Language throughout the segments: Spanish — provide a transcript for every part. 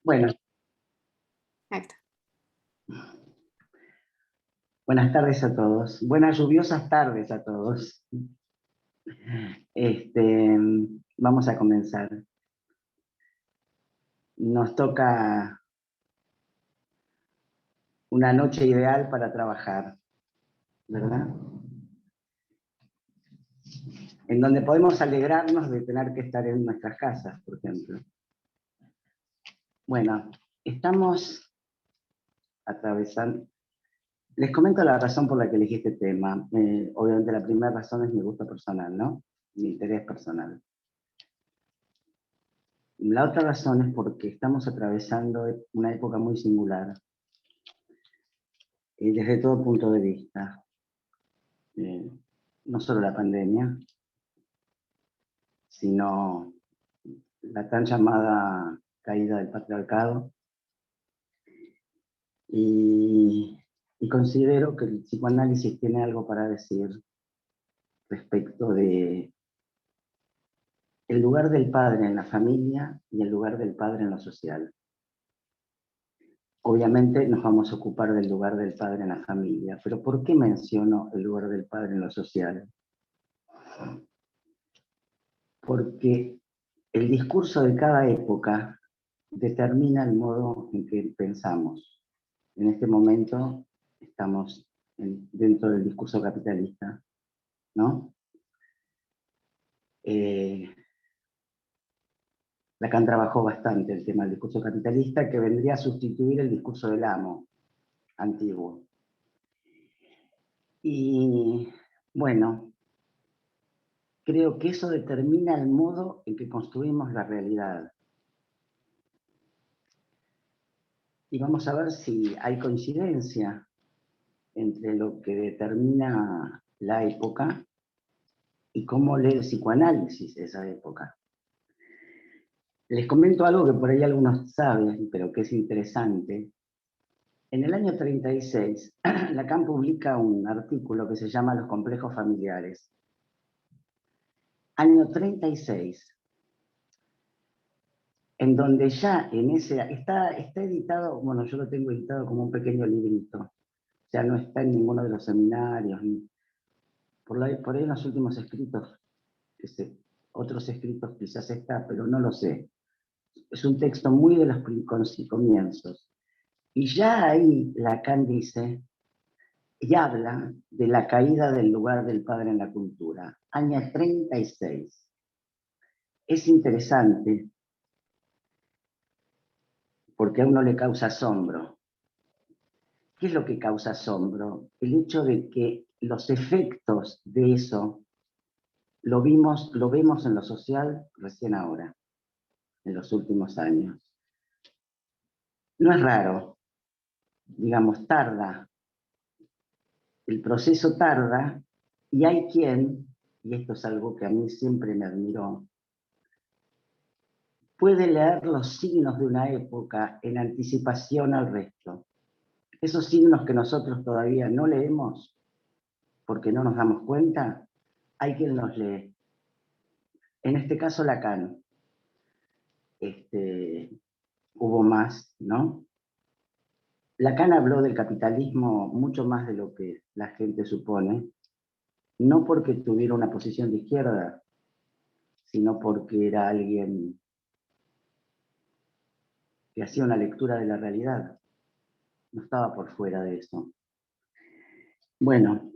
Bueno, Exacto. buenas tardes a todos. Buenas lluviosas tardes a todos. Vamos a comenzar. Nos toca una noche ideal para trabajar, ¿verdad? En donde podemos alegrarnos de tener que estar en nuestras casas, por ejemplo. Bueno, estamos atravesando. Les comento la razón por la que elegí este tema. Obviamente la primera razón es mi gusto personal, ¿no? Mi interés personal. La otra razón es porque estamos atravesando una época muy singular, desde todo punto de vista. No solo la pandemia, sino la tan llamada caída del patriarcado. Y considero que el psicoanálisis tiene algo para decir respecto de el lugar del padre en la familia y el lugar del padre en lo social. Obviamente nos vamos a ocupar del lugar del padre en la familia, pero ¿por qué menciono el lugar del padre en lo social? Porque el discurso de cada época determina el modo en que pensamos. En este momento estamos dentro del discurso capitalista, ¿no? Lacan trabajó bastante el tema del discurso capitalista, que vendría a sustituir el discurso del amo antiguo. Y bueno, creo que eso determina el modo en que construimos la realidad. Y vamos a ver si hay coincidencia entre lo que determina la época y cómo lee el psicoanálisis esa época. Les comento algo que por ahí algunos saben, pero que es interesante. En el año 36, Lacan publica un artículo que se llama Los complejos familiares. Año 36, en donde ya en ese, está editado, bueno, yo lo tengo editado como un pequeño librito, o sea, no está en ninguno de los seminarios, por ahí en los últimos escritos, otros escritos quizás está, pero no lo sé. Es un texto muy de los comienzos. Y ya ahí Lacan dice, y habla de la caída del lugar del padre en la cultura, año 36. Es interesante porque a uno le causa asombro. ¿Qué es lo que causa asombro? El hecho de que los efectos de eso lo vemos en lo social recién ahora, en los últimos años. No es raro, digamos, tarda. El proceso tarda y hay quien, y esto es algo que a mí siempre me admiró, puede leer los signos de una época en anticipación al resto. Esos signos que nosotros todavía no leemos porque no nos damos cuenta, hay quien los lee. En este caso Lacan. Hubo más, ¿no? Lacan habló del capitalismo mucho más de lo que la gente supone, no porque tuviera una posición de izquierda, sino porque era alguien que hacía una lectura de la realidad. No estaba por fuera de eso. Bueno,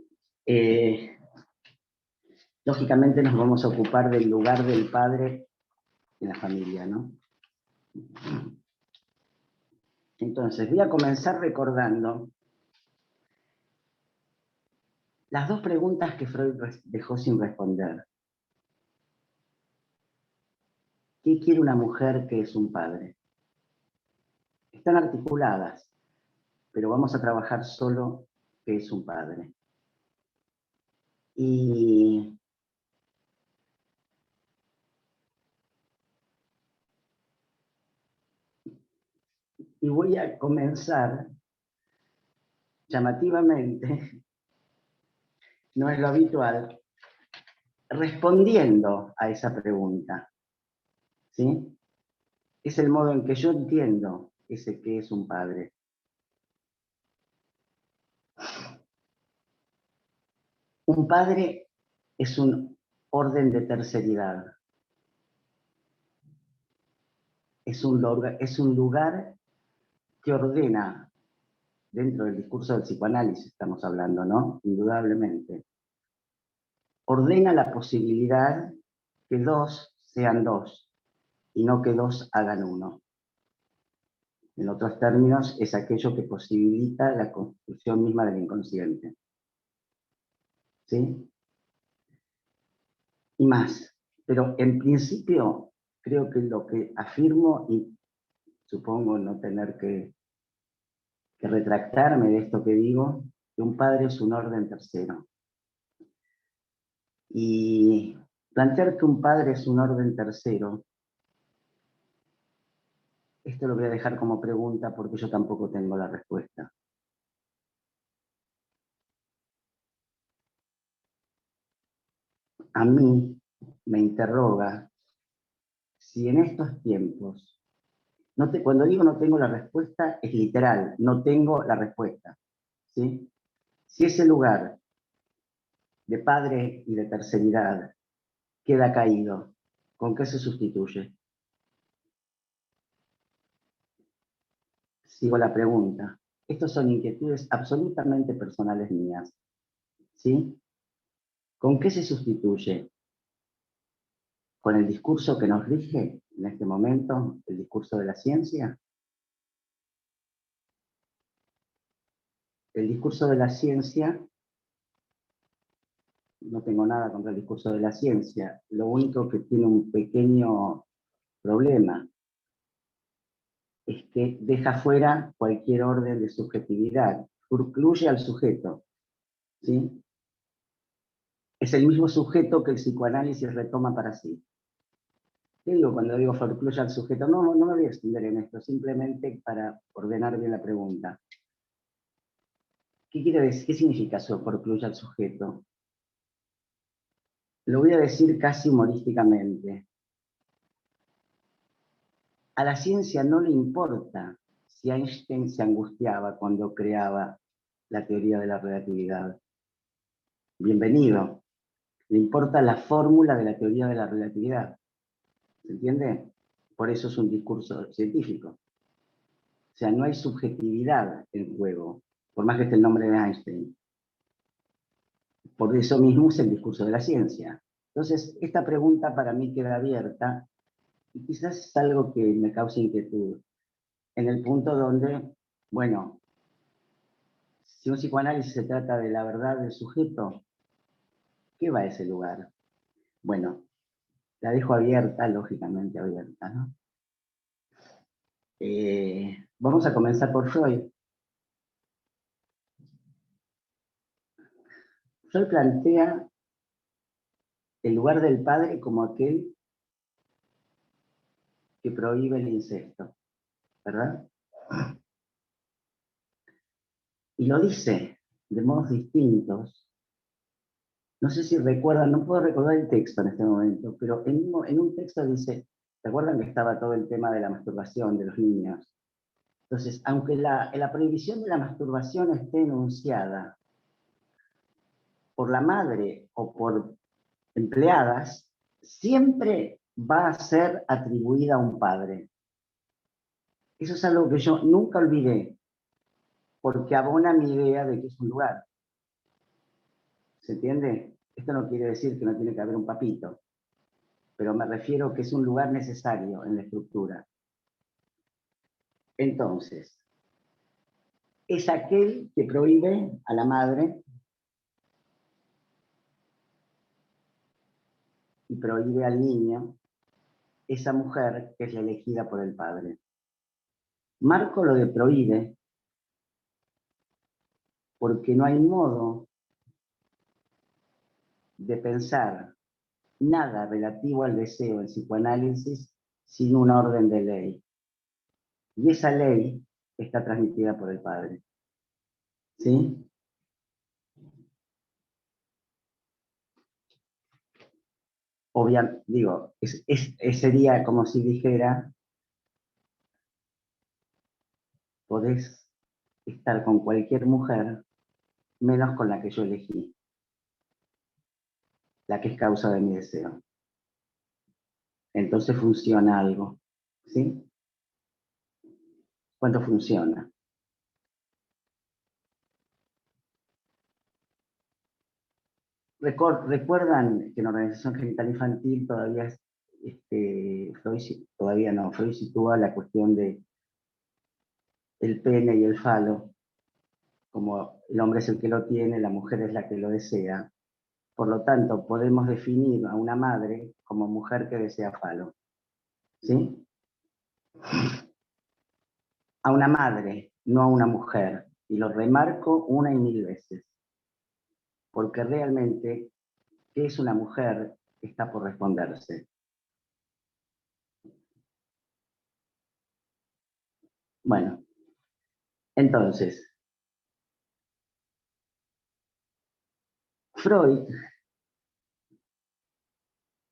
lógicamente nos vamos a ocupar del lugar del padre en la familia, ¿no? Entonces, voy a comenzar recordando las dos preguntas que Freud dejó sin responder. ¿Qué quiere una mujer que es un padre? Están articuladas, pero vamos a trabajar solo que es un padre. Y voy a comenzar llamativamente, no es lo habitual, respondiendo a esa pregunta, ¿sí? es el modo en que yo entiendo ese que es un padre. Un padre es un orden de terceridad. Es un lugar que ordena, dentro del discurso del psicoanálisis estamos hablando, ¿no? Indudablemente. Ordena la posibilidad que dos sean dos y no que dos hagan uno. En otros términos, es aquello que posibilita la construcción misma del inconsciente. ¿Sí? Y más. Pero en principio, creo que lo que afirmo, y supongo no tener que retractarme de esto que digo, que un padre es un orden tercero. Y plantear que un padre es un orden tercero, esto lo voy a dejar como pregunta porque yo tampoco tengo la respuesta. A mí me interroga si en estos tiempos, cuando digo no tengo la respuesta, es literal, no tengo la respuesta. ¿Sí? Si ese lugar de padre y de terceridad queda caído, ¿con qué se sustituye? Sigo la pregunta. Estas son inquietudes absolutamente personales mías. ¿Sí? ¿Con qué se sustituye? ¿Con el discurso que nos rige en este momento, el discurso de la ciencia? El discurso de la ciencia, no tengo nada contra el discurso de la ciencia, lo único que tiene un pequeño problema es que deja fuera cualquier orden de subjetividad, incluye al sujeto, ¿sí? Es el mismo sujeto que el psicoanálisis retoma para sí. ¿Qué digo cuando digo forcluye al sujeto? No me voy a extender en esto, simplemente para ordenar bien la pregunta. ¿Qué quiere decir? ¿Qué significa eso, forcluye al sujeto? Lo voy a decir casi humorísticamente. A la ciencia no le importa si Einstein se angustiaba cuando creaba la teoría de la relatividad. Bienvenido. Le importa la fórmula de la teoría de la relatividad. ¿Se entiende? Por eso es un discurso científico. O sea, no hay subjetividad en juego, por más que esté el nombre de Einstein. Por eso mismo es el discurso de la ciencia. Entonces, esta pregunta para mí queda abierta y quizás es algo que me causa inquietud. En el punto donde, bueno, si un psicoanálisis se trata de la verdad del sujeto, ¿qué va a ese lugar? Bueno, la dejo abierta, lógicamente abierta, ¿no? Vamos a comenzar por Freud. Freud plantea el lugar del padre como aquel que prohíbe el incesto, ¿verdad? Y lo dice de modos distintos. No sé si recuerdan, no puedo recordar el texto en este momento, pero en un texto dice, ¿recuerdan que estaba todo el tema de la masturbación de los niños? Entonces, aunque la prohibición de la masturbación esté enunciada por la madre o por empleadas, siempre va a ser atribuida a un padre. Eso es algo que yo nunca olvidé, porque abona mi idea de que es un lugar. ¿Se entiende? Esto no quiere decir que no tiene que haber un papito, pero me refiero que es un lugar necesario en la estructura. Entonces, es aquel que prohíbe a la madre y prohíbe al niño, esa mujer que es la elegida por el padre. Marco lo de prohíbe porque no hay modo de pensar nada relativo al deseo en psicoanálisis sin un orden de ley. Y esa ley está transmitida por el padre. ¿Sí? Obviamente, digo, sería como si dijera podés estar con cualquier mujer, menos con la que yo elegí, la que es causa de mi deseo. Entonces funciona algo, ¿sí? ¿Cuánto funciona? ¿Recuerdan que en la organización genital infantil todavía Freud sitúa la cuestión de el pene y el falo, como el hombre es el que lo tiene, la mujer es la que lo desea? Por lo tanto, podemos definir a una madre como mujer que desea falo, ¿sí? A una madre, no a una mujer. Y lo remarco una y mil veces, porque realmente, ¿qué es una mujer? Está por responderse. Bueno, entonces, Freud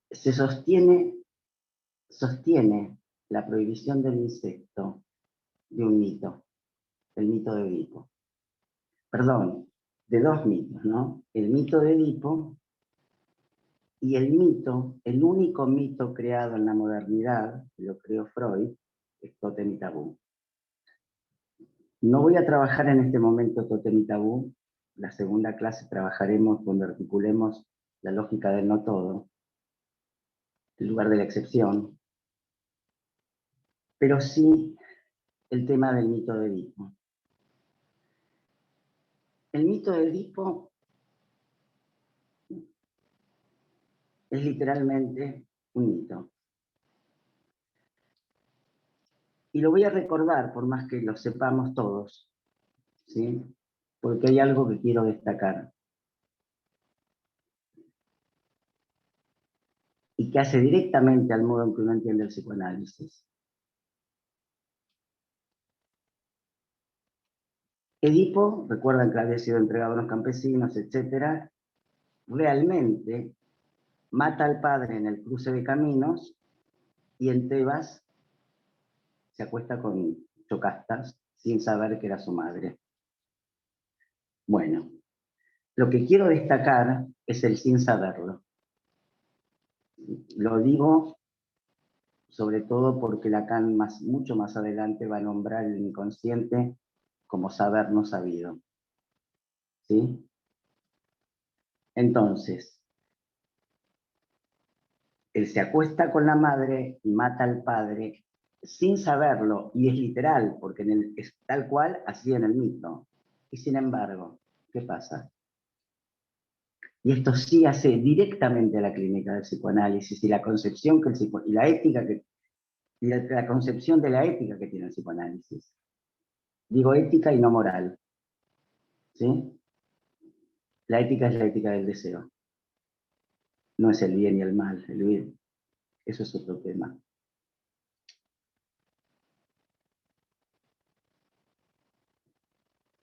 sostiene la prohibición del incesto de un mito, el mito de Edipo. Perdón, de dos mitos, ¿no? El mito de Edipo y el único mito creado en la modernidad, que lo creó Freud, es Tótem y Tabú. No voy a trabajar en este momento Tótem y Tabú. La segunda clase trabajaremos cuando articulemos la lógica del no todo, el lugar de la excepción, pero sí el tema del mito de Edipo. El mito de Edipo es literalmente un mito. Y lo voy a recordar, por más que lo sepamos todos, ¿sí? Porque hay algo que quiero destacar. Y que hace directamente al modo en que uno entiende el psicoanálisis. Edipo, recuerdan que había sido entregado a los campesinos, etc. Realmente mata al padre en el cruce de caminos y en Tebas se acuesta con Yocasta sin saber que era su madre. Bueno, lo que quiero destacar es el sin saberlo. Lo digo sobre todo porque Lacan mucho más adelante va a nombrar el inconsciente como saber no sabido. ¿Sí? Entonces, él se acuesta con la madre y mata al padre sin saberlo, y es literal, porque es tal cual así en el mito. Y sin embargo, ¿qué pasa? Y esto sí hace directamente a la clínica del psicoanálisis y la concepción y la ética y la concepción de la ética que tiene el psicoanálisis. Digo ética y no moral. ¿Sí? La ética es la ética del deseo. No es el bien y el mal, el bien. Eso es otro tema.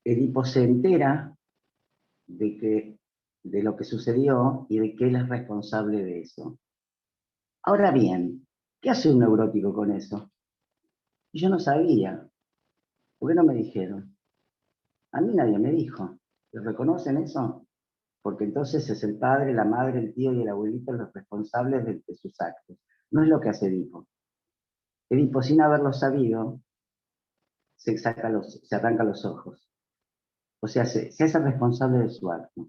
Edipo se entera de lo que sucedió y de que él es responsable de eso. Ahora bien, ¿qué hace un neurótico con eso? Y yo no sabía. ¿Por qué no me dijeron? A mí nadie me dijo. ¿Reconocen eso? Porque entonces es el padre, la madre, el tío y el abuelito los responsables de sus actos. No es lo que hace Edipo. Edipo, sin haberlo sabido, se arranca los ojos. O sea, se hace responsable de su acto.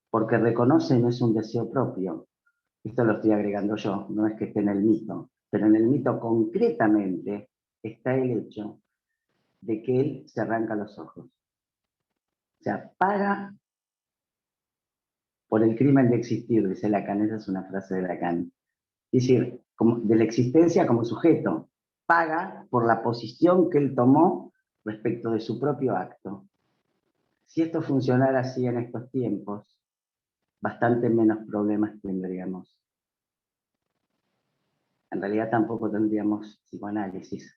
Porque reconoce no es un deseo propio. Esto lo estoy agregando yo, no es que esté en el mito. Pero en el mito concretamente está el hecho de que él se arranca los ojos. O sea, paga por el crimen de existir, dice Lacan, esa es una frase de Lacan. Es decir, de la existencia como sujeto, paga por la posición que él tomó respecto de su propio acto. Si esto funcionara así en estos tiempos, bastante menos problemas tendríamos. En realidad tampoco tendríamos psicoanálisis,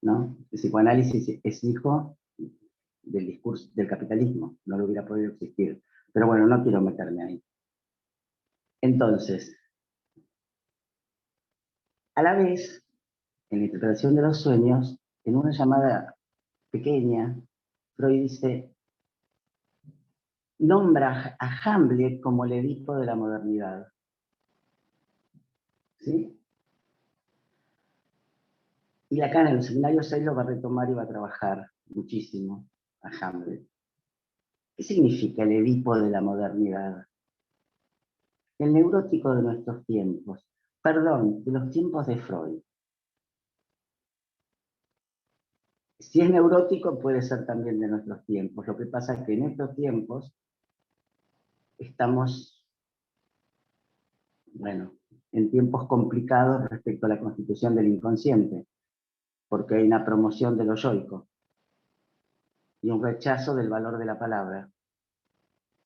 ¿no? El psicoanálisis es hijo del discurso del capitalismo, no lo hubiera podido existir. Pero bueno, no quiero meterme ahí. Entonces, a la vez, en la interpretación de los sueños, En una llamada pequeña, Freud dice, nombra a Hamlet como el Edipo de la modernidad. ¿Sí? Y acá en el seminario 6 lo va a retomar y va a trabajar muchísimo a Hamlet. ¿Qué significa el Edipo de la modernidad? El neurótico de nuestros tiempos. Perdón, de los tiempos de Freud. Si es neurótico, puede ser también de nuestros tiempos. Lo que pasa es que en estos tiempos estamos, bueno, en tiempos complicados respecto a la constitución del inconsciente, porque hay una promoción de lo yoico y un rechazo del valor de la palabra.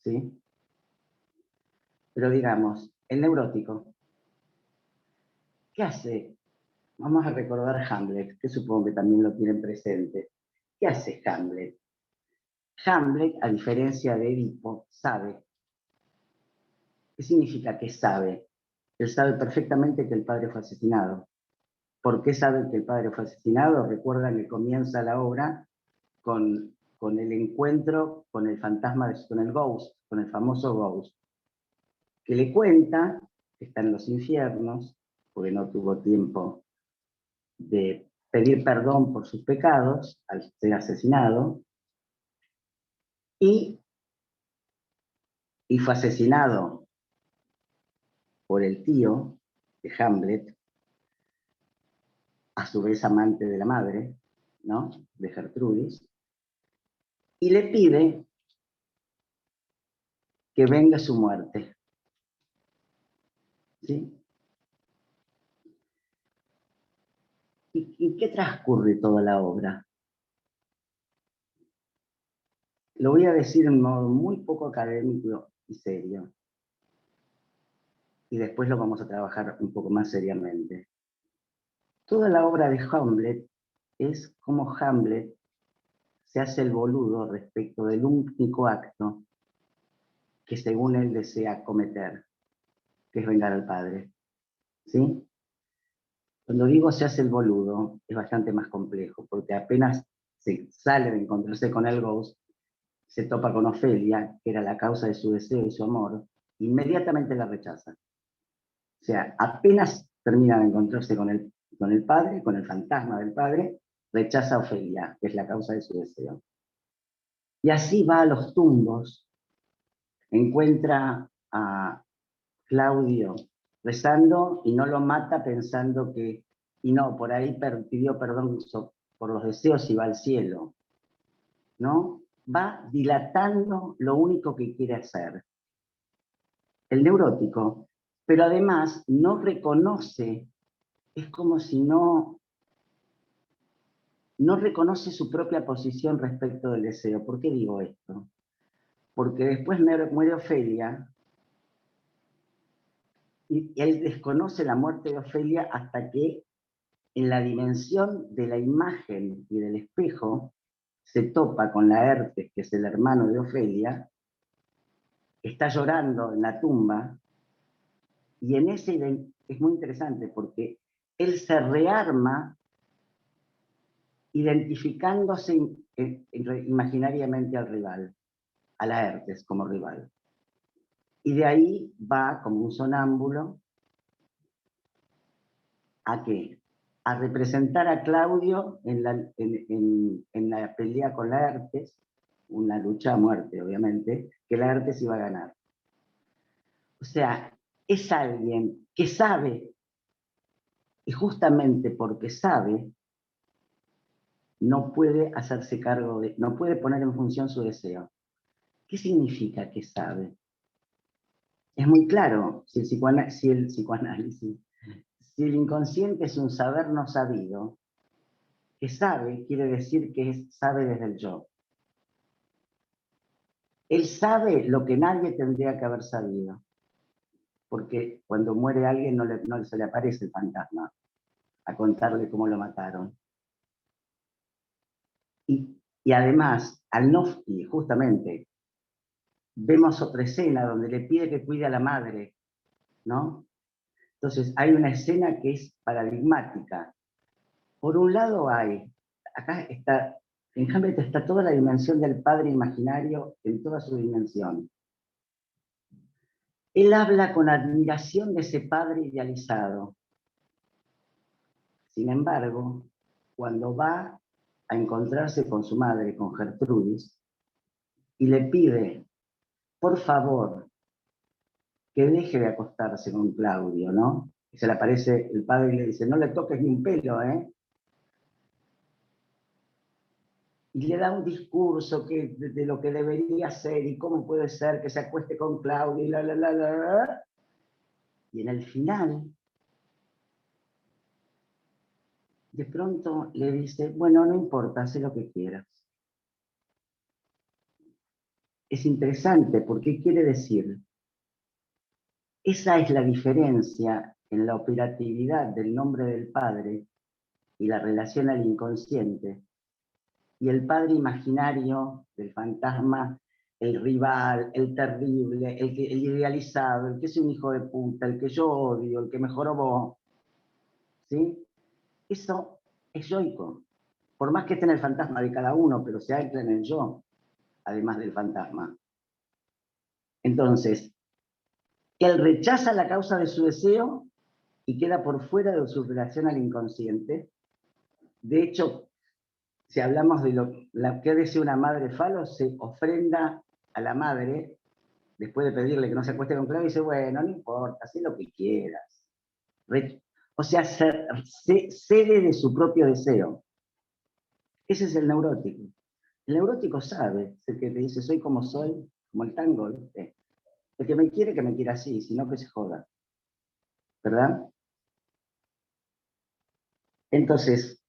¿Sí? Pero digamos, el neurótico, ¿qué hace? Vamos a recordar Hamlet, que supongo que también lo tienen presente. ¿Qué hace Hamlet? Hamlet, a diferencia de Edipo, sabe. ¿Qué significa que sabe? Él sabe perfectamente que el padre fue asesinado. ¿Por qué sabe que el padre fue asesinado? Recuerdan que comienza la obra con el encuentro con el fantasma, con el ghost, con el famoso ghost, que le cuenta que está en los infiernos, porque no tuvo tiempo de pedir perdón por sus pecados al ser asesinado, y fue asesinado por el tío de Hamlet, a su vez amante de la madre, ¿no? De Gertrudis, y le pide que venga su muerte. ¿Sí? ¿Y qué transcurre toda la obra? Lo voy a decir en modo muy poco académico y serio, y después lo vamos a trabajar un poco más seriamente. Toda la obra de Hamlet es como Hamlet se hace el boludo respecto del único acto que según él desea cometer, que es vengar al padre. ¿Sí? Cuando digo se hace el boludo, es bastante más complejo, porque apenas se sale de encontrarse con el ghost, se topa con Ofelia, que era la causa de su deseo y su amor, inmediatamente la rechaza. O sea, apenas termina de encontrarse con el padre, con el fantasma del padre, rechaza a Ofelia, que es la causa de su deseo. Y así va a los tumbos, encuentra a Claudio rezando y no lo mata pensando que, y no, por ahí pidió perdón por los deseos y va al cielo, ¿no? Va dilatando lo único que quiere hacer, el neurótico, pero además no reconoce, es como si no reconoce su propia posición respecto del deseo. ¿Por qué digo esto? Porque después muere Ofelia, y él desconoce la muerte de Ofelia hasta que en la dimensión de la imagen y del espejo se topa con Laertes, que es el hermano de Ofelia, está llorando en la tumba, y en ese es muy interesante porque él se rearma identificándose imaginariamente al rival, a Laertes como rival. Y de ahí va como un sonámbulo ¿a qué? A representar a Claudio en la pelea con Laertes, una lucha a muerte, obviamente, que Laertes iba a ganar. O sea, es alguien que sabe, y justamente porque sabe, no puede hacerse cargo no puede poner en función su deseo. ¿Qué significa que sabe? Es muy claro, si el psicoanálisis, si el inconsciente es un saber no sabido, que sabe quiere decir que sabe desde el yo. Él sabe lo que nadie tendría que haber sabido, porque cuando muere alguien no se le aparece el fantasma a contarle cómo lo mataron. Y además, y justamente, vemos otra escena donde le pide que cuide a la madre, ¿no? Entonces, hay una escena que es paradigmática. Por un lado hay acá está, en Hamlet está toda la dimensión del padre imaginario en toda su dimensión. Él habla con admiración de ese padre idealizado. Sin embargo, cuando va a encontrarse con su madre, con Gertrudis, y le pide, por favor, que deje de acostarse con Claudio, ¿no? Y se le aparece el padre y le dice, no le toques ni un pelo, ¿eh? Y le da un discurso de lo que debería ser y cómo puede ser que se acueste con Claudio y la. Y en el final, de pronto le dice, bueno, no importa, haz lo que quieras. Es interesante porque quiere decir, esa es la diferencia en la operatividad del nombre del Padre y la relación al inconsciente, y el padre imaginario del fantasma, el rival, el terrible, el idealizado, el que es un hijo de puta, el que yo odio, el que me jorobó, ¿sí? Eso es yoico. Por más que esté en el fantasma de cada uno, pero se ancla en el yo, además del fantasma. Entonces, él rechaza la causa de su deseo y queda por fuera de su relación al inconsciente. De hecho, si hablamos de lo que desea una madre falo, se ofrenda a la madre, después de pedirle que no se acueste con Claudio, dice, bueno, no importa, haz lo que quieras. O sea, cede de su propio deseo. Ese es el neurótico. El neurótico sabe, es el que te dice, soy como soy, como el tango, ¿viste? El que me quiera así, si no que se joda. ¿Verdad? Entonces,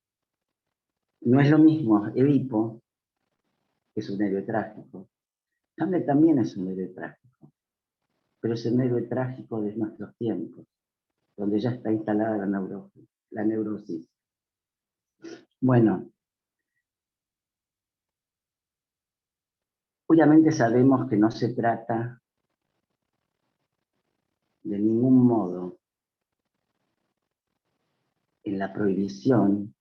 no es lo mismo Edipo, que es un héroe trágico. Hamlet también es un héroe trágico, pero es un héroe trágico de nuestros tiempos, donde ya está instalada la neurosis. Bueno, obviamente sabemos que no se trata de ningún modo en la prohibición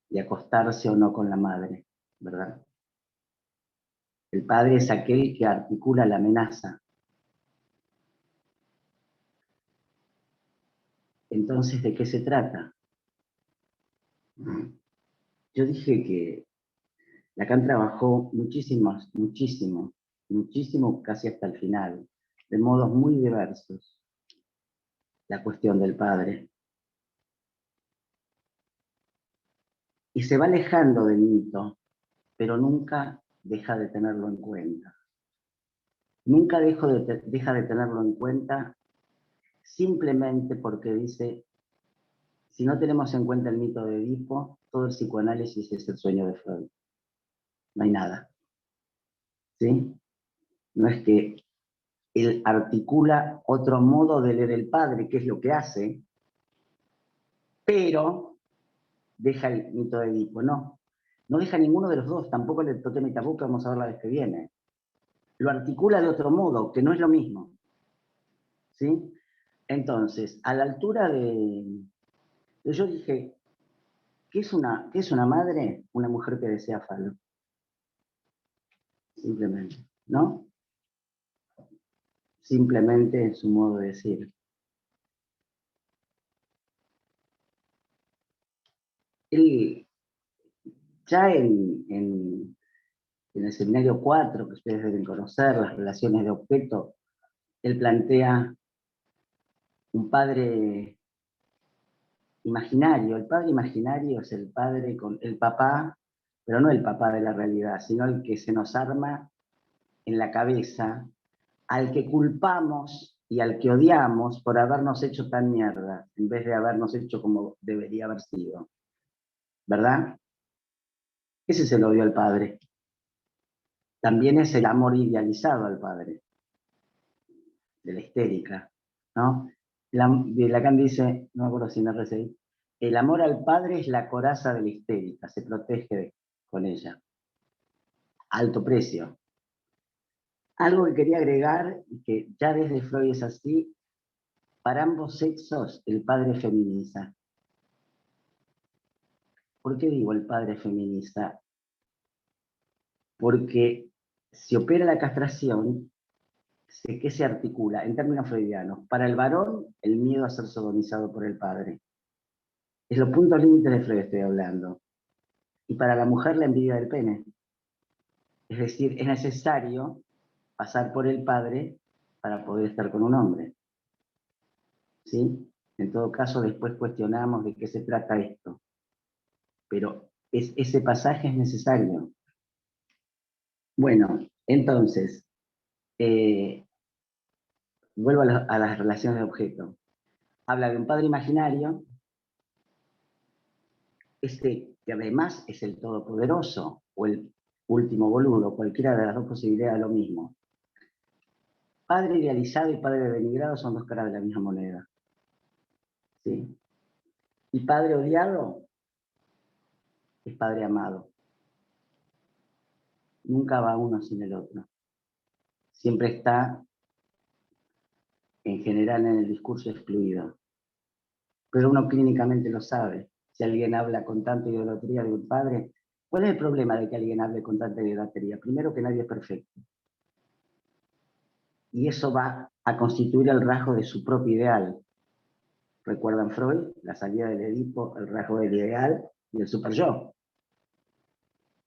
de acostarse o no con la madre, ¿verdad? El padre es aquel que articula la amenaza. Entonces, ¿de qué se trata? Yo dije que Lacan trabajó muchísimo, casi hasta el final, de modos muy diversos, la cuestión del padre. Y se va alejando del mito, pero nunca deja de tenerlo en cuenta. Nunca deja de tenerlo en cuenta simplemente porque dice, si no tenemos en cuenta el mito de Edipo, todo el psicoanálisis es el sueño de Freud. No hay nada. ¿Sí? No es que él articula otro modo de leer el padre, que es lo que hace, pero deja el mito de Edipo. No, no deja ninguno de los dos, tampoco el Totem y Tabú, que vamos a ver la vez que viene. Lo articula de otro modo, que no es lo mismo. ¿Sí? Entonces, a la altura yo dije, ¿qué es una madre? Una mujer que desea falo. Simplemente, ¿no? Simplemente es su modo de decir. Él, ya en el seminario 4, que ustedes deben conocer, las relaciones de objeto, él plantea un padre imaginario. El padre imaginario es el padre con el papá, pero no el papá de la realidad, sino el que se nos arma en la cabeza, al que culpamos y al que odiamos por habernos hecho tan mierda, en vez de habernos hecho como debería haber sido. ¿Verdad? Ese es el odio al padre. También es el amor idealizado al padre, de la histérica, ¿no? Lacan dice, no me acuerdo si en RCI, el amor al padre es la coraza de la histérica, se protege con ella. Alto precio. Algo que quería agregar, que ya desde Freud es así, para ambos sexos el padre feminiza. ¿Por qué digo el padre feminista? Porque si opera la castración, ¿qué se articula? En términos freudianos, para el varón, el miedo a ser sodomizado por el padre. Es los puntos límites de Freud estoy hablando. Y para la mujer, la envidia del pene. Es decir, es necesario pasar por el padre para poder estar con un hombre. ¿Sí? En todo caso, después cuestionamos de qué se trata esto. Pero ese pasaje es necesario. Bueno, entonces, vuelvo a las relaciones de objeto. Habla de un padre imaginario, que además es el todopoderoso, o el último boludo, cualquiera de las dos posibilidades es lo mismo. Padre idealizado y padre denigrado son dos caras de la misma moneda. ¿Sí? Y padre odiado es padre amado. Nunca va uno sin el otro. Siempre está, en general, en el discurso excluido. Pero uno clínicamente lo sabe. Si alguien habla con tanta idolatría de un padre, ¿cuál es el problema de que alguien hable con tanta idolatría? Primero, que nadie es perfecto. Y eso va a constituir el rasgo de su propio ideal. ¿Recuerdan Freud? La salida del Edipo, el rasgo del ideal y el superyo.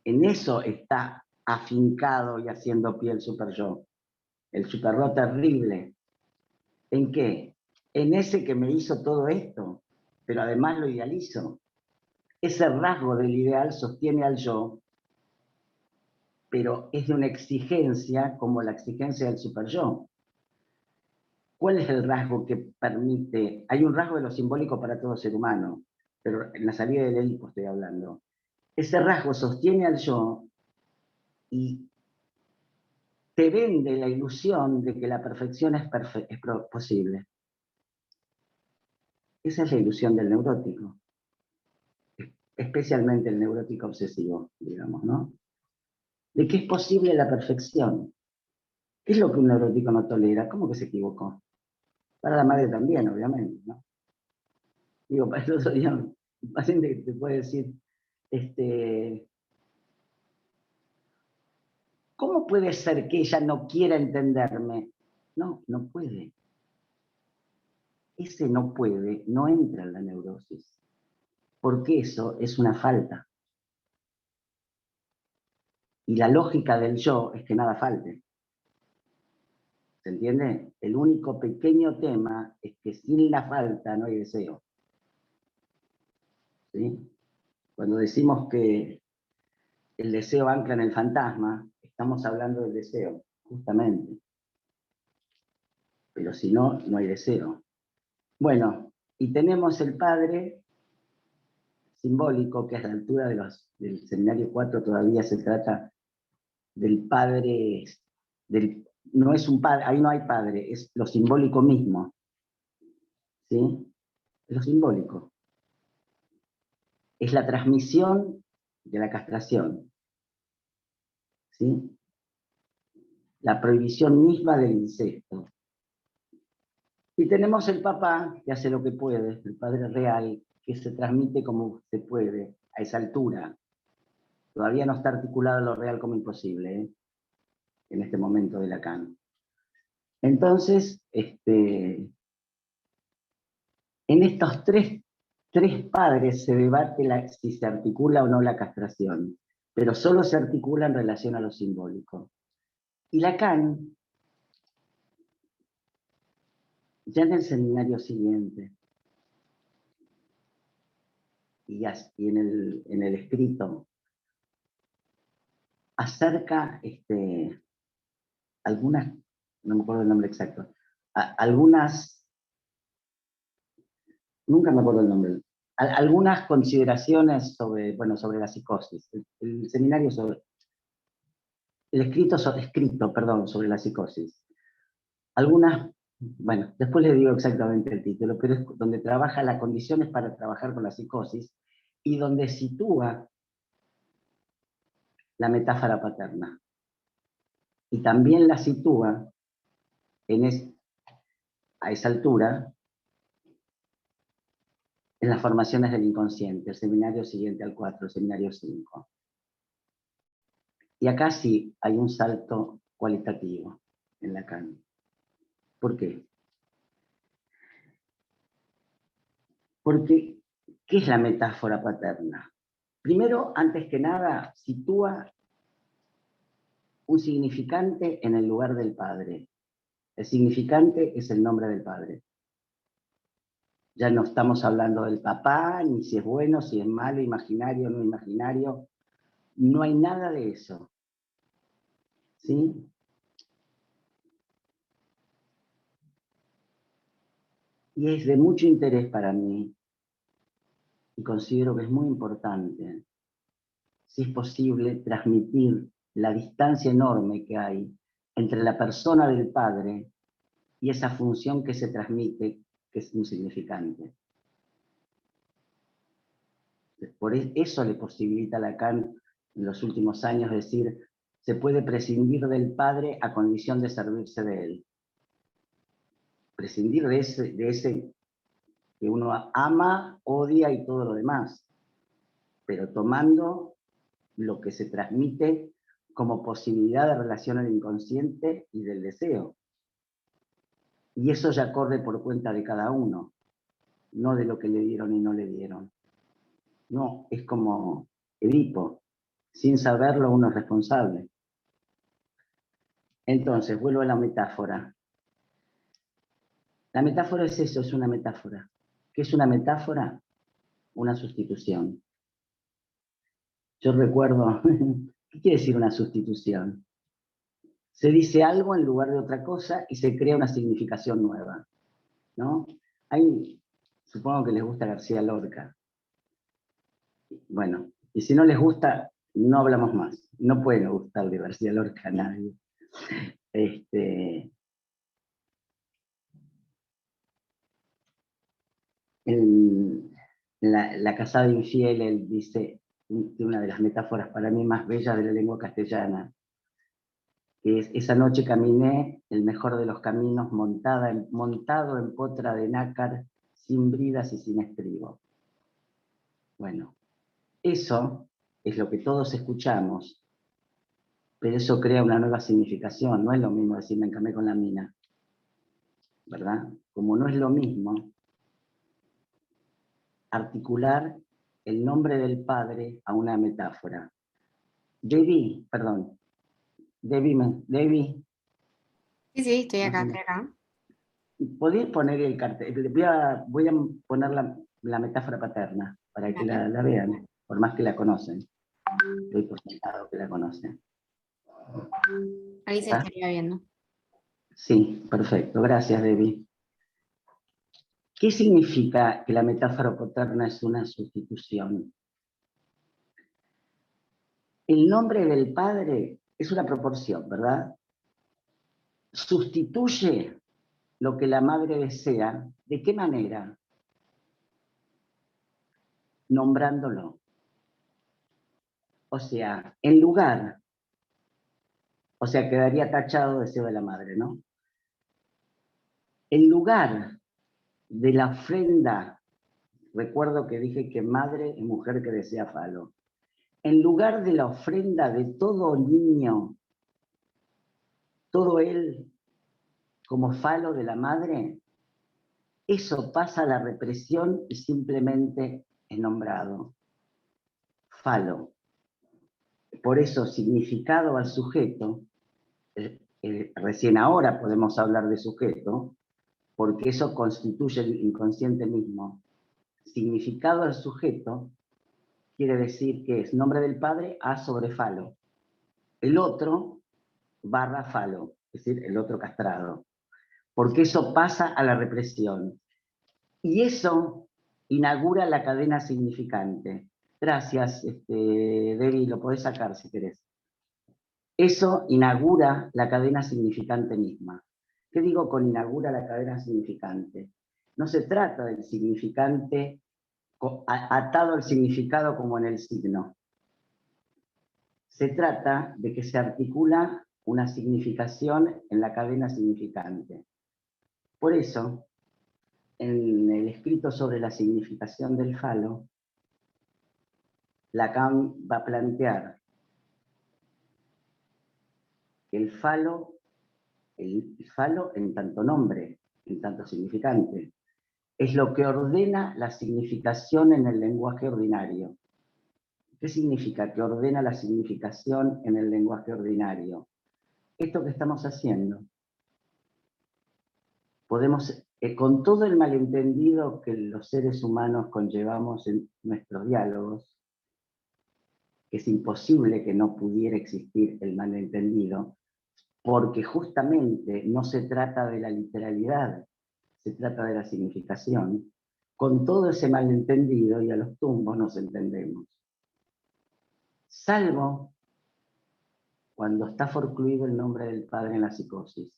En eso está afincado y haciendo pie el superyo. El superyo terrible. ¿En qué? En ese que me hizo todo esto, pero además lo idealizo. Ese rasgo del ideal sostiene al yo, pero es de una exigencia como la exigencia del superyo. ¿Cuál es el rasgo que permite? Hay un rasgo de lo simbólico para todo ser humano, pero en la salida del Edipo estoy hablando. Ese rasgo sostiene al yo y te vende la ilusión de que la perfección es posible. Esa es la ilusión del neurótico, especialmente el neurótico obsesivo, digamos, ¿no? De que es posible la perfección. ¿Qué es lo que un neurótico no tolera? ¿Cómo que se equivocó? Para la madre también, obviamente, ¿no? Digo, para el otro día, un paciente que te puede decir, ¿cómo puede ser que ella no quiera entenderme? No, no puede. Ese no puede, no entra en la neurosis, porque eso es una falta. Y la lógica del yo es que nada falte. ¿Se entiende? El único pequeño tema es que sin la falta no hay deseo. ¿Sí? Cuando decimos que el deseo ancla en el fantasma, estamos hablando del deseo, justamente. Pero si no, no hay deseo. Bueno, y tenemos el padre simbólico, que a la altura del seminario 4 todavía se trata del padre, no es un padre, ahí no hay padre, es lo simbólico mismo. ¿Sí? Es lo simbólico. Es la transmisión de la castración. ¿Sí? La prohibición misma del incesto. Y tenemos el papá, que hace lo que puede, el padre real, que se transmite como se puede, a esa altura. Todavía no está articulado lo real como imposible, ¿eh? En este momento de Lacan. Entonces, en estos tres padres se debate si se articula o no la castración, pero solo se articula en relación a lo simbólico. Y Lacan, ya en el seminario siguiente, y en el escrito, acerca algunas, no me acuerdo el nombre exacto, algunas, nunca me acuerdo el nombre, algunas consideraciones sobre la psicosis. El seminario sobre, el escrito sobre la psicosis. Algunas, bueno, después le digo exactamente el título, pero es donde trabaja las condiciones para trabajar con la psicosis y donde sitúa la metáfora paterna. Y también la sitúa a esa altura en las formaciones del inconsciente, el seminario siguiente al 4, el seminario 5. Y acá sí hay un salto cualitativo en Lacan. ¿Por qué? Porque, ¿qué es la metáfora paterna? Primero, antes que nada, sitúa un significante en el lugar del padre. El significante es el nombre del padre. Ya no estamos hablando del papá, ni si es bueno, si es malo, imaginario, no imaginario. No hay nada de eso. ¿Sí? Y es de mucho interés para mí, y considero que es muy importante, si es posible, transmitir la distancia enorme que hay entre la persona del padre y esa función que se transmite, que es insignificante. Por eso le posibilita a Lacan en los últimos años decir, se puede prescindir del padre a condición de servirse de él. Prescindir de ese que uno ama, odia y todo lo demás, pero tomando lo que se transmite como posibilidad de relación al inconsciente y del deseo. Y eso ya corre por cuenta de cada uno, no de lo que le dieron y no le dieron. No, es como Edipo, sin saberlo uno es responsable. Entonces, vuelvo a la metáfora. La metáfora es eso, es una metáfora. ¿Qué es una metáfora? Una sustitución. Yo recuerdo, ¿qué quiere decir una sustitución? Se dice algo en lugar de otra cosa y se crea una significación nueva, ¿no? Supongo que les gusta García Lorca. Bueno, y si no les gusta, no hablamos más. No puede gustarle García Lorca a nadie. En la casada infiel, él dice, una de las metáforas para mí más bellas de la lengua castellana, que es, esa noche caminé el mejor de los caminos montado en potra de nácar, sin bridas y sin estribo. Bueno, eso es lo que todos escuchamos, pero eso crea una nueva significación. No es lo mismo decir me encamé con la mina, ¿verdad? Como no es lo mismo articular el nombre del padre a una metáfora. Debbie. Sí, sí, estoy acá, estoy acá. ¿Podéis poner el cartel? Voy a poner la metáfora paterna para que Vale. la vean, por más que la conocen. Doy por sentado que la conocen. Ahí se ¿Ah? estaría viendo. Sí, perfecto. Gracias, Debbie. ¿Qué significa que la metáfora paterna es una sustitución? El nombre del padre es una proporción, ¿verdad? Sustituye lo que la madre desea. ¿De qué manera? Nombrándolo. O sea, en lugar, o sea, quedaría tachado deseo de la madre, ¿no? En lugar de la ofrenda, recuerdo que dije que madre es mujer que desea falo. En lugar de la ofrenda de todo niño, todo él como falo de la madre, eso pasa a la represión y simplemente es nombrado. Falo. Por eso, significado al sujeto, recién ahora podemos hablar de sujeto, porque eso constituye el inconsciente mismo. Significado al sujeto quiere decir que es nombre del padre a sobre falo. El otro barra falo, es decir, el otro castrado. Porque eso pasa a la represión. Y eso inaugura la cadena significante. Gracias, Debbie, lo podés sacar si querés. Eso inaugura la cadena significante misma. ¿Qué digo con inaugura la cadena significante? No se trata del significante atado al significado como en el signo. Se trata de que se articula una significación en la cadena significante. Por eso, en el escrito sobre la significación del falo, Lacan va a plantear que el falo en tanto nombre, en tanto significante, es lo que ordena la significación en el lenguaje ordinario. ¿Qué significa que ordena la significación en el lenguaje ordinario? Esto que estamos haciendo, podemos, con todo el malentendido que los seres humanos conllevamos en nuestros diálogos, que es imposible que no pudiera existir el malentendido, porque justamente no se trata de la literalidad, se trata de la significación. Con todo ese malentendido y a los tumbos nos entendemos. Salvo cuando está forcluido el nombre del padre en la psicosis.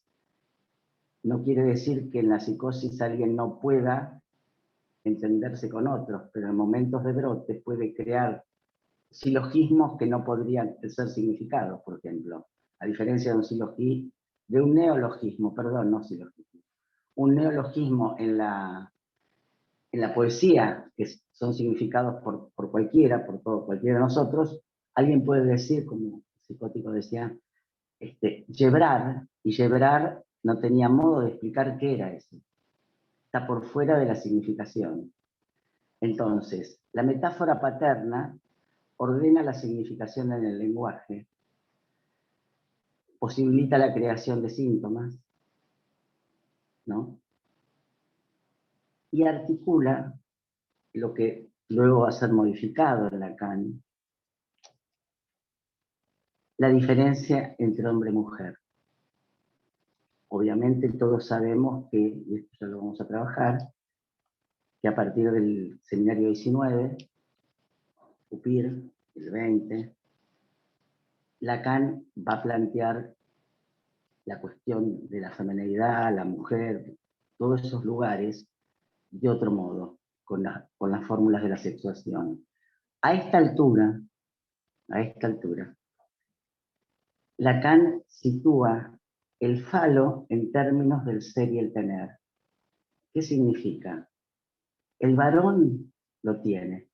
No quiere decir que en la psicosis alguien no pueda entenderse con otros, pero en momentos de brote puede crear silogismos que no podrían ser significados, por ejemplo. A diferencia de un silogismo, de un neologismo, perdón, no silogismo. Un neologismo en la poesía, que son significados por cualquiera, cualquiera de nosotros, alguien puede decir, como Psicótico decía, Gebrar, y Gebrar no tenía modo de explicar qué era eso. Está por fuera de la significación. Entonces, la metáfora paterna ordena la significación en el lenguaje, posibilita la creación de síntomas, ¿no? Y articula lo que luego va a ser modificado en Lacan, la diferencia entre hombre y mujer. Obviamente todos sabemos que, y esto ya lo vamos a trabajar, que a partir del seminario 19, UPIR, el 20, Lacan va a plantear la cuestión de la feminidad, la mujer, todos esos lugares, de otro modo, con las fórmulas de la sexuación. A esta altura, Lacan sitúa el falo en términos del ser y el tener. ¿Qué significa? El varón lo tiene.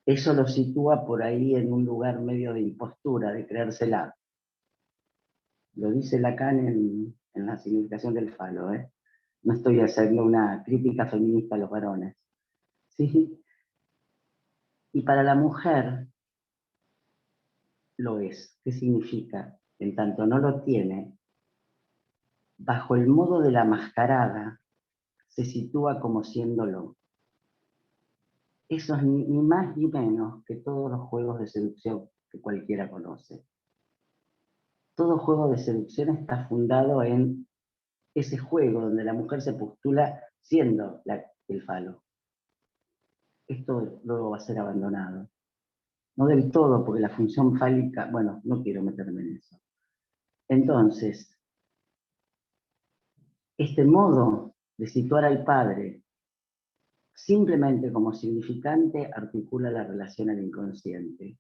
Eso lo sitúa por ahí en un lugar medio de impostura, de creérsela. Lo dice Lacan en la significación del falo, ¿eh? No estoy haciendo una crítica feminista a los varones. ¿Sí? Y para la mujer lo es. ¿Qué significa? En tanto no lo tiene, bajo el modo de la mascarada, se sitúa como siéndolo. Eso es ni más ni menos que todos los juegos de seducción que cualquiera conoce. Todo juego de seducción está fundado en ese juego donde la mujer se postula siendo el falo. Esto luego va a ser abandonado. No del todo, porque la función fálica, bueno, no quiero meterme en eso. Entonces, este modo de situar al padre simplemente como significante articula la relación al inconsciente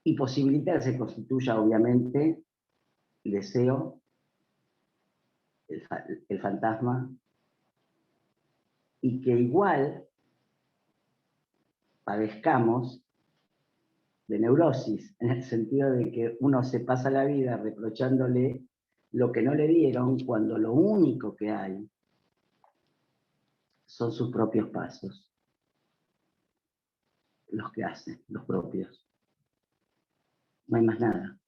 y posibilita que se constituya, obviamente, el deseo, el fantasma, y que igual padezcamos de neurosis, en el sentido de que uno se pasa la vida reprochándole lo que no le dieron cuando lo único que hay son sus propios pasos, los que hacen, los propios. No hay más nada.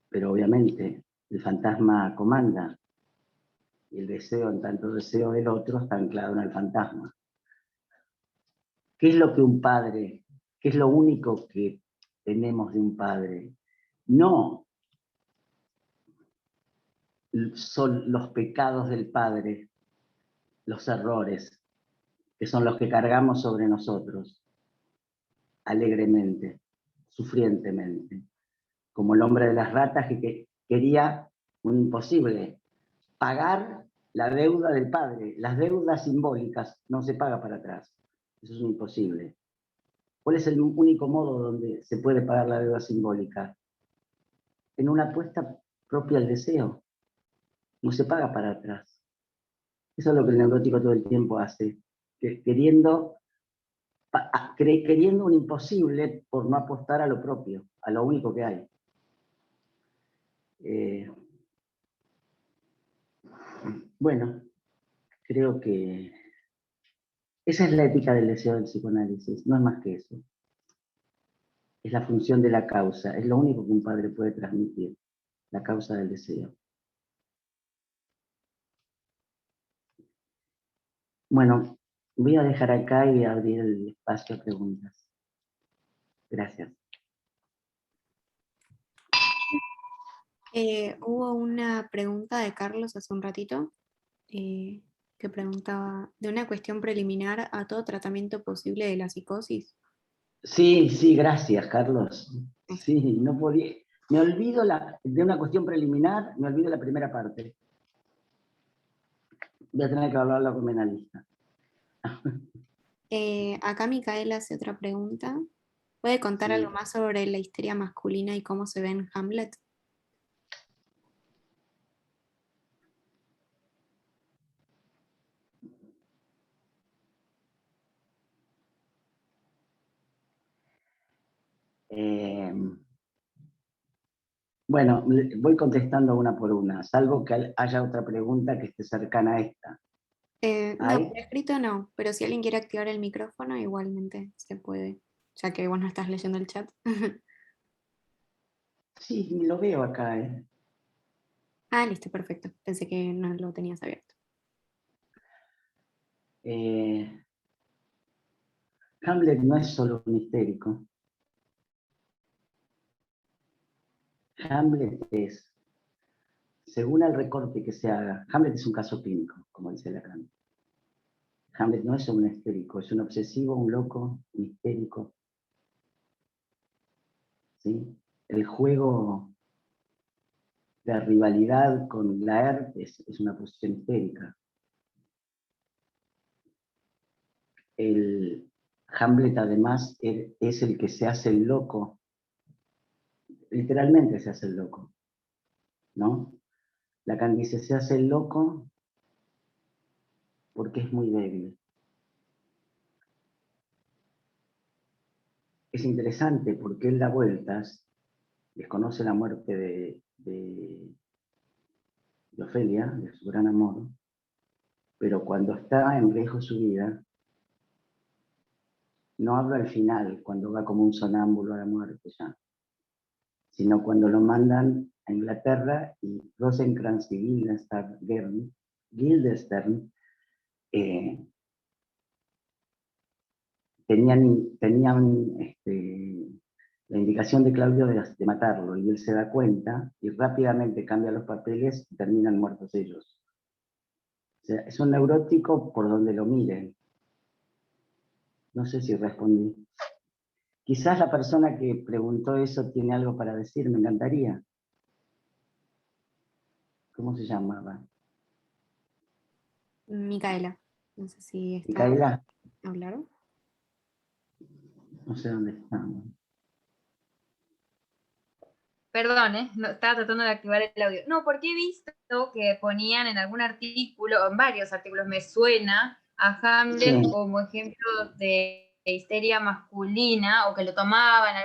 Pero obviamente el fantasma comanda y el deseo, en tanto deseo del otro, está anclado en el fantasma. ¿Qué es lo que un padre, qué es lo único que tenemos de un padre? No son los pecados del padre, los errores, que son los que cargamos sobre nosotros, alegremente, sufrientemente, como el hombre de las ratas que quería un imposible, pagar la deuda del padre. Las deudas simbólicas no se paga para atrás, eso es un imposible. ¿Cuál es el único modo donde se puede pagar la deuda simbólica? en una apuesta propia al deseo. No se paga para atrás. Eso es lo que el neurótico todo el tiempo hace, queriendo un imposible por no apostar a lo propio, a lo único que hay. Bueno, creo que esa es la ética del deseo del psicoanálisis, no es más que eso. Es la función de la causa, es lo único que un padre puede transmitir, la causa del deseo. Bueno, voy a dejar acá y abrir el espacio a preguntas. Gracias. Hubo una pregunta de Carlos hace un ratito que preguntaba de una cuestión preliminar a todo tratamiento posible de la psicosis. Sí, sí, gracias, Carlos. Sí, no podía. Me olvido de una cuestión preliminar, me olvido la primera parte. Voy a tener que hablarlo con mi analista. Acá Micaela hace otra pregunta. ¿Puede contar Sí. algo más sobre la histeria masculina y cómo se ve en Hamlet? Bueno, voy contestando una por una, salvo que haya otra pregunta que esté cercana a esta. No, ¿Hay? por escrito no, pero si alguien quiere activar el micrófono, igualmente se puede, ya que vos no estás leyendo el chat. Sí, lo veo acá. Ah, listo, perfecto. Pensé que no lo tenías abierto. Hamlet no es solo un histérico. Hamlet es, según el recorte que se haga, Hamlet es un caso clínico, como dice Lacan. Hamlet no es un histérico, es un obsesivo, un loco, un histérico. ¿Sí? El juego de rivalidad con Laert es una posición histérica. El Hamlet además es el que se hace el loco, literalmente se hace el loco, ¿no? Lacan dice, se hace el loco porque es muy débil. Es interesante porque él da vueltas, desconoce la muerte de Ofelia, de su gran amor, pero cuando está en riesgo su vida, no habla al final, cuando va como un sonámbulo a la muerte ya, sino cuando lo mandan a Inglaterra y Rosencrantz y Guildenstern tenían la indicación de Claudio de matarlo, y él se da cuenta y rápidamente cambia los papeles y terminan muertos ellos. O sea, es un neurótico por donde lo miren. No sé si respondí. Quizás la persona que preguntó eso tiene algo para decir, me encantaría. ¿Cómo se llamaba? Micaela, no sé si está. Micaela, ¿Hablaron? no sé dónde estamos. Perdón, no, estaba tratando de activar el audio. No, porque he visto que ponían en algún artículo, en varios artículos, me suena a Hamlet Sí. como ejemplo de histeria masculina, o que lo tomaban,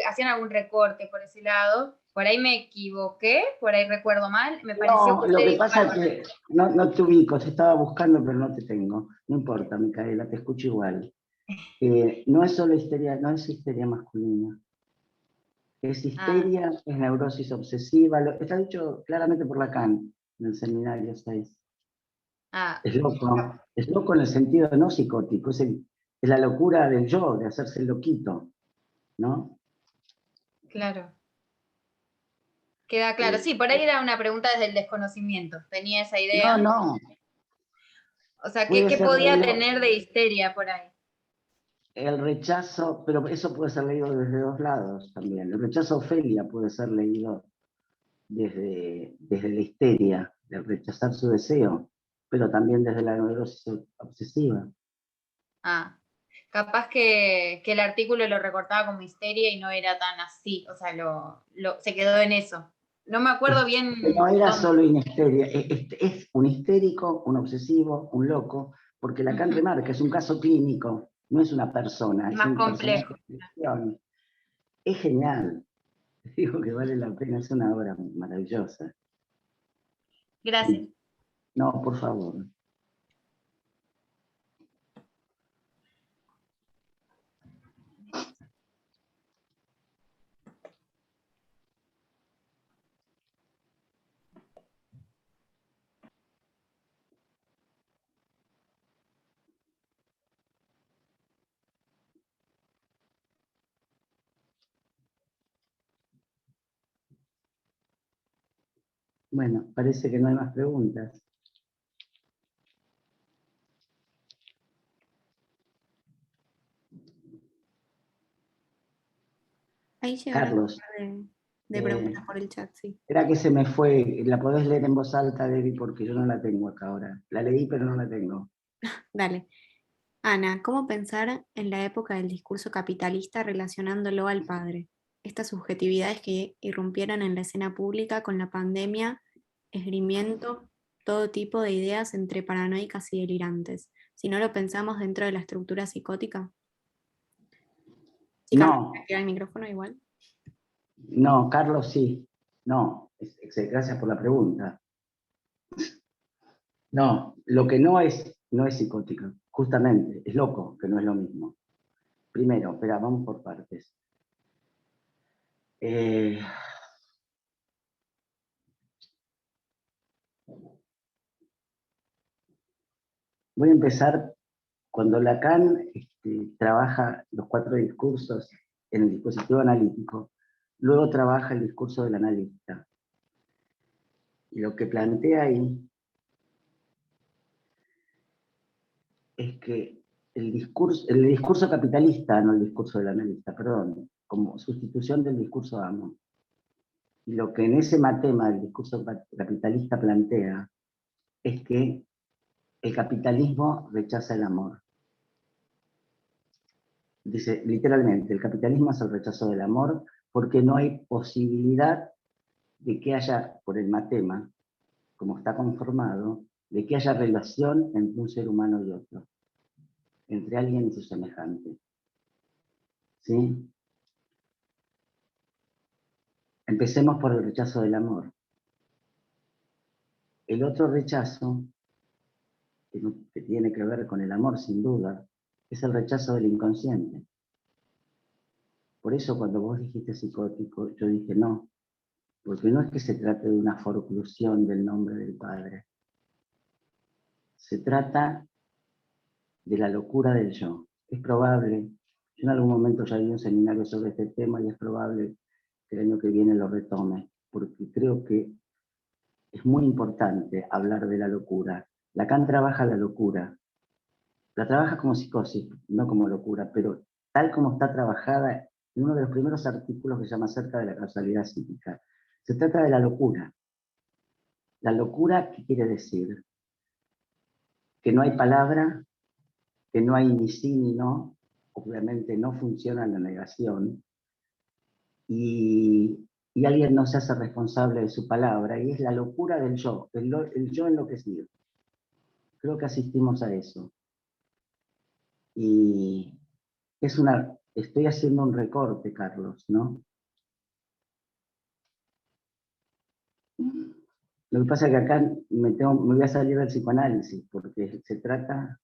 hacían algún recorte por ese lado. Por ahí me equivoqué, por ahí recuerdo mal. Me pareció No, que lo usted que dijo pasa es algo. que no te ubico, te estaba buscando, pero no te tengo. No importa, Micaela, te escucho igual. No es solo histeria, no es histeria masculina. Es histeria, es neurosis obsesiva, está dicho claramente por Lacan en el seminario 6. Es loco en el sentido no psicótico, es la locura del yo, de hacerse el loquito, ¿no? Claro. Queda claro. Sí, por ahí era una pregunta desde el desconocimiento. Tenía esa idea. No, O sea, puede ¿qué ser podía leído tener de histeria por ahí? el rechazo, pero eso puede ser leído desde dos lados también. El rechazo a Ofelia puede ser leído desde la histeria, de rechazar su deseo, pero también desde la neurosis obsesiva. Capaz que el artículo lo recortaba como histeria y no era tan así, o sea, se quedó en eso. no me acuerdo bien. No era dónde. solo histeria, es un histérico, un obsesivo, un loco, porque Lacan remarca, es un caso clínico, no es una persona, es Más un personaje complejo. de ficción. Es genial, digo que vale la pena, es una obra maravillosa. Gracias. Sí. No, por favor. Bueno, parece que no hay más preguntas. Ahí llegaron un Carlos, par de preguntas por el chat, sí. era que se me fue, la podés leer en voz alta, Debbie, porque yo no la tengo acá ahora. La leí, pero no la tengo. Dale. Ana, ¿cómo pensar en la época del discurso capitalista relacionándolo al padre? Estas subjetividades que irrumpieron en la escena pública con la pandemia, esgrimiendo todo tipo de ideas entre paranoicas y delirantes. Si no lo pensamos dentro de la estructura psicótica. Sí, Carlos, ¿me No, activa el micrófono igual? no, Carlos sí. No, gracias por la pregunta. No, lo que no es psicótico, justamente, es loco, que no es lo mismo. Primero, espera, vamos por partes. Voy a empezar cuando Lacan trabaja los 4 discursos en el dispositivo analítico, luego trabaja el discurso del analista. Y lo que plantea ahí es que el discurso capitalista, no el discurso del analista, perdón, como sustitución del discurso amo. Y lo que en ese matema del discurso capitalista plantea es que el capitalismo rechaza el amor. Dice literalmente, el capitalismo es el rechazo del amor porque no hay posibilidad de que haya, por el matema, como está conformado, de que haya relación entre un ser humano y otro, entre alguien y su semejante. ¿Sí? Empecemos por el rechazo del amor. El otro rechazo, que tiene que ver con el amor sin duda, es el rechazo del inconsciente. Por eso cuando vos dijiste psicótico, yo dije no, porque no es que se trate de una forclusión del nombre del Padre. Se trata de la locura del yo. Es probable, yo en algún momento ya di un seminario sobre este tema y es probable que el año que viene lo retome, porque creo que es muy importante hablar de la locura. Lacan trabaja la locura, la trabaja como psicosis, no como locura, pero tal como está trabajada en uno de los primeros artículos que se llama Acerca de la causalidad psíquica. Se trata de la locura. La locura, ¿qué quiere decir? Que no hay palabra, que no hay ni sí ni no, obviamente no funciona la negación, y alguien no se hace responsable de su palabra, y es la locura del yo, el yo enloquecido. Creo que asistimos a eso. Y estoy haciendo un recorte, Carlos, ¿no? Lo que pasa es que acá me voy a salir del psicoanálisis, porque se trata...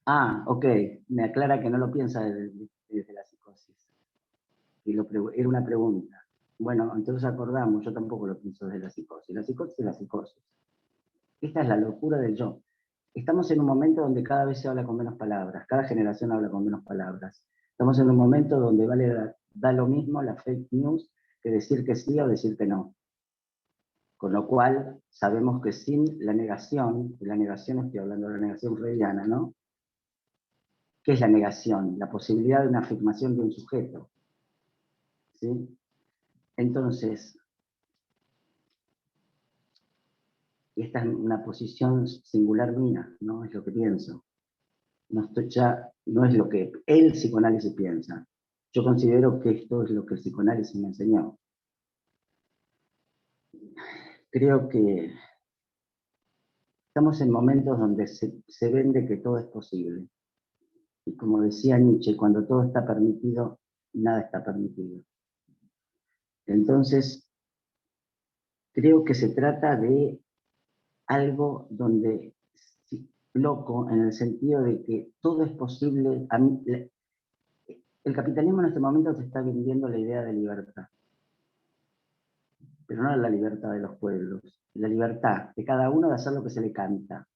Ah, ok, me aclara que no lo piensa desde la psicosis. Y era una pregunta. Bueno, entonces acordamos, yo tampoco lo pienso desde la psicosis. La psicosis es la psicosis. Esta es la locura del yo. Estamos en un momento donde cada vez se habla con menos palabras, cada generación habla con menos palabras. Estamos en un momento donde da lo mismo la fake news que decir que sí o decir que no. Con lo cual, sabemos que sin la negación estoy hablando de la negación freudiana, ¿no? ¿Qué es la negación? La posibilidad de una afirmación de un sujeto. ¿Sí? Entonces, esta es una posición singular mía, ¿no? Es lo que pienso. No es lo que el psicoanálisis piensa. Yo considero que esto es lo que el psicoanálisis me enseñó. Creo que estamos en momentos donde se vende que todo es posible. Y como decía Nietzsche, cuando todo está permitido, nada está permitido. Entonces, creo que se trata de algo donde, loco, en el sentido de que todo es posible. El capitalismo en este momento te está vendiendo la idea de libertad, pero no la libertad de los pueblos, la libertad de cada uno de hacer lo que se le canta.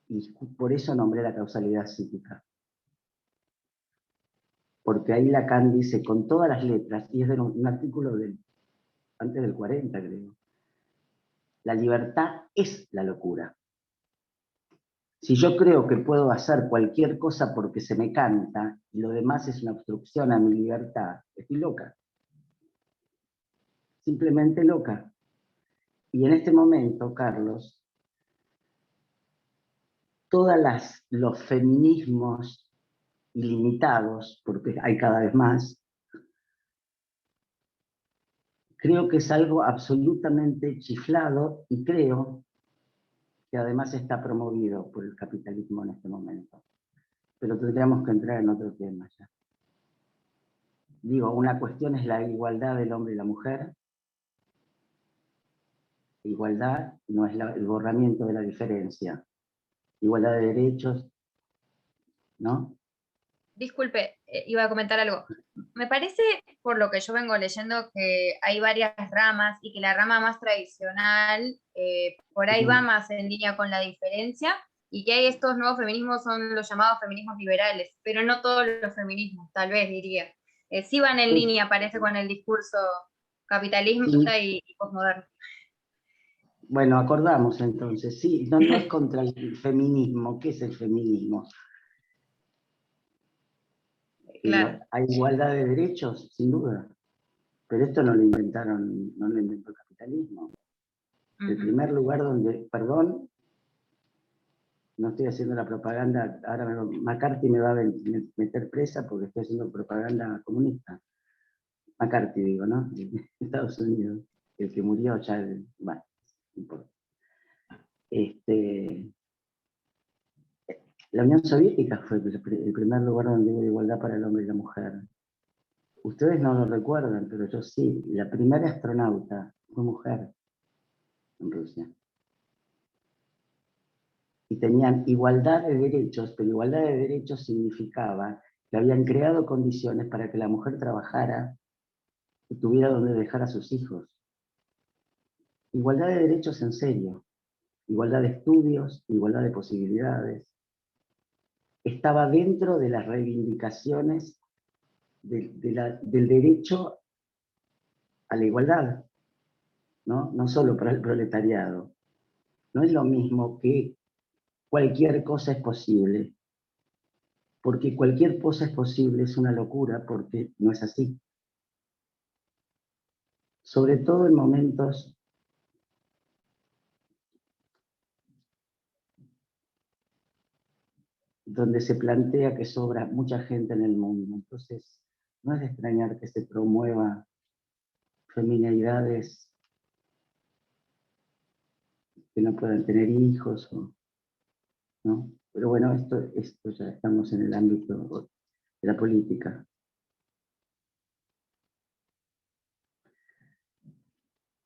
Y por eso nombré la causalidad psíquica. Porque ahí Lacan dice con todas las letras, y es de un artículo antes del 40, creo, la libertad es la locura. Si yo creo que puedo hacer cualquier cosa porque se me canta, y lo demás es una obstrucción a mi libertad, estoy loca. Simplemente loca. Y en este momento, Carlos, todos los feminismos ilimitados, porque hay cada vez más, creo que es algo absolutamente chiflado y creo que además está promovido por el capitalismo en este momento. Pero tendríamos que entrar en otro tema ya. Digo, una cuestión es la igualdad del hombre y la mujer. Igualdad no es el borramiento de la diferencia. Igualdad de derechos, ¿no? Disculpe, iba a comentar algo. Me parece, por lo que yo vengo leyendo, que hay varias ramas y que la rama más tradicional por ahí va más en línea con la diferencia y que hay estos nuevos feminismos, son los llamados feminismos liberales, pero no todos los feminismos, tal vez diría. Sí van en línea, parece, con el discurso capitalista y posmoderno. Bueno, acordamos entonces, sí, no es contra el feminismo. ¿Qué es el feminismo? Claro. Hay igualdad de derechos, sin duda, pero esto no lo inventó el capitalismo. El primer lugar donde, perdón, no estoy haciendo la propaganda, ahora McCarthy me va a meter presa porque estoy haciendo propaganda comunista. McCarthy digo, ¿no? De Estados Unidos, el que murió ya, bueno, no importa. La Unión Soviética fue el primer lugar donde hubo igualdad para el hombre y la mujer. Ustedes no lo recuerdan, pero yo sí. La primera astronauta fue mujer en Rusia. Y tenían igualdad de derechos, pero igualdad de derechos significaba que habían creado condiciones para que la mujer trabajara y tuviera donde dejar a sus hijos. Igualdad de derechos en serio. Igualdad de estudios, igualdad de posibilidades. Estaba dentro de las reivindicaciones del derecho a la igualdad, ¿no? No solo para el proletariado. No es lo mismo que cualquier cosa es posible, porque cualquier cosa es posible es una locura, porque no es así. Sobre todo en momentos donde se plantea que sobra mucha gente en el mundo. Entonces, no es de extrañar que se promueva feminidades que no puedan tener hijos, ¿no? Pero bueno, esto ya estamos en el ámbito de la política.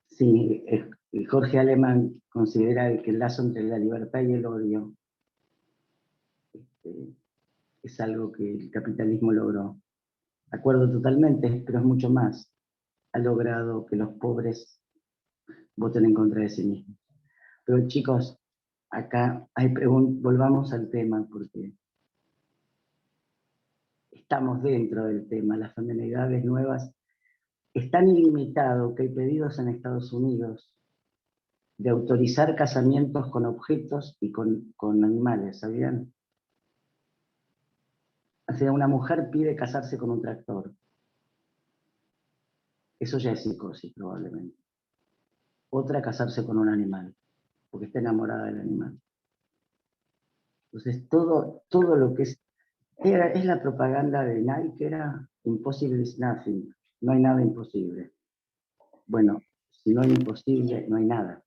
Sí, Jorge Alemán considera que el lazo entre la libertad y el odio es algo que el capitalismo logró. De acuerdo totalmente, pero es mucho más. Ha logrado que los pobres voten en contra de sí mismos. Pero chicos, acá volvamos al tema porque estamos dentro del tema. Las feminidades nuevas es tan ilimitado que hay pedidos en Estados Unidos de autorizar casamientos con objetos y con animales, ¿sabían? O sea, una mujer pide casarse con un tractor. Eso ya es psicosis, probablemente. Otra, casarse con un animal, porque está enamorada del animal. Entonces, todo lo que es Es la propaganda de Nike, era impossible is nothing, no hay nada imposible. Bueno, si no hay imposible, no hay nada.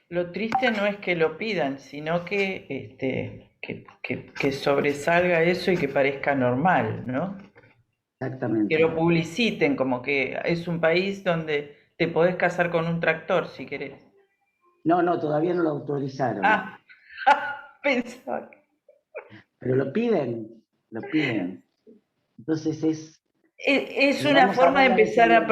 Lo triste no es que lo pidan, sino que sobresalga eso y que parezca normal, ¿no? Exactamente. Que lo publiciten, como que es un país donde te podés casar con un tractor si querés. No, todavía no lo autorizaron. Pensaba. Pero lo piden, lo piden. Entonces Es una forma de empezar a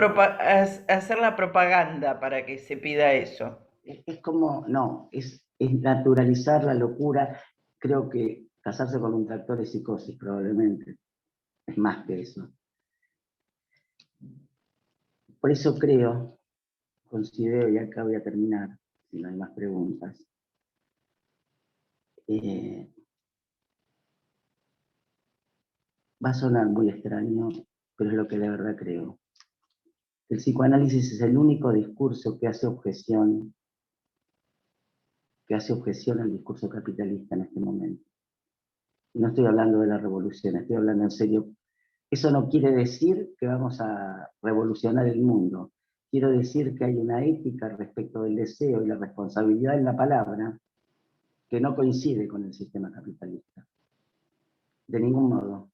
hacer la propaganda para que se pida eso. Es como, no, es naturalizar la locura. Creo que casarse con un tractor es psicosis, probablemente. Es más que eso. Por eso considero, y acá voy a terminar, si no hay más preguntas, va a sonar muy extraño, pero es lo que de verdad creo. El psicoanálisis es el único discurso que hace objeción al discurso capitalista en este momento. Y no estoy hablando de la revolución, estoy hablando en serio. Eso no quiere decir que vamos a revolucionar el mundo. Quiero decir que hay una ética respecto del deseo y la responsabilidad en la palabra que no coincide con el sistema capitalista. De ningún modo.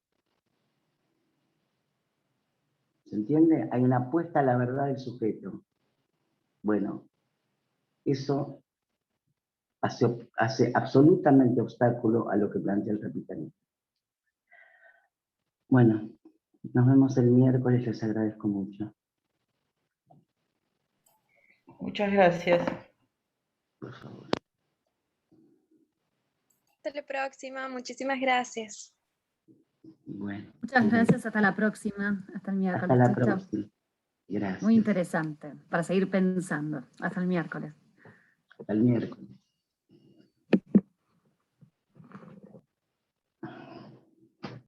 ¿Se entiende? Hay una apuesta a la verdad del sujeto. Bueno, eso hace absolutamente obstáculo a lo que plantea el capitalismo. Bueno, nos vemos el miércoles, les agradezco mucho. Muchas gracias. Por favor. Hasta la próxima, muchísimas gracias. Bueno. Muchas gracias, hasta la próxima, hasta el miércoles. Hasta la Chau, chau. próxima. Gracias. Muy interesante, para seguir pensando. Hasta el miércoles. Hasta el miércoles.